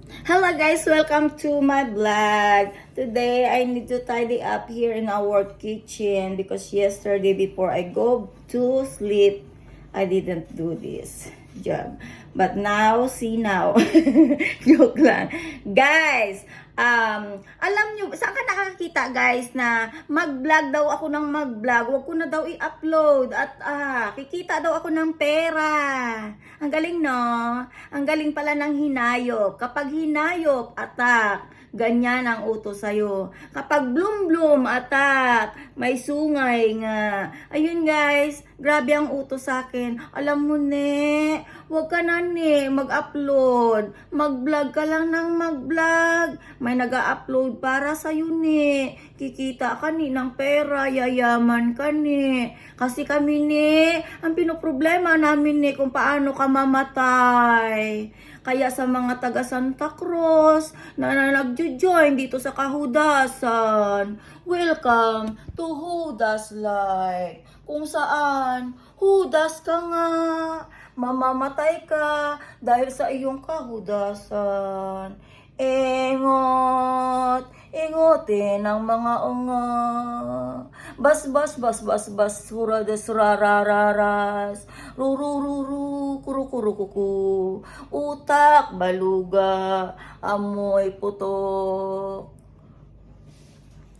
Hello guys, welcome to my vlog. Today I need to tidy up here in our kitchen because yesterday before I go to sleep, I didn't do this job. But now, see now. Joke lang. Guys, alam nyo, saan ka nakakita guys na mag-vlog daw ako ng mag-vlog, wag ko na daw i-upload at kikita daw ako ng pera. Ang galing no? Ang galing pala ng hinayop. Kapag hinayop, attack. Ganyan ang utos sa'yo. Kapag bloom, attack. May sungay nga. Ayun guys, grabe ang utos sa akin. Alam mo ne, huwag ka na ne, mag-upload. Mag-vlog ka lang ng mag-vlog. May nag-upload para sa'yo ne. Kikita ka ni ng pera, yayaman ka ni. Kasi kami ni, ang pinoproblema namin ni kung paano ka mamatay. Kaya sa mga taga Santa Cruz na nagjo-join dito sa Kahudasan, welcome to Hudas Life. Kung saan, Hudas ka nga, mamamatay ka dahil sa iyong kahudasan. Ingot, ingotin ang mga unga. Bas, hurades, rarararas. Rurururu, kurukurukuku. Utak, baluga, amoy putok.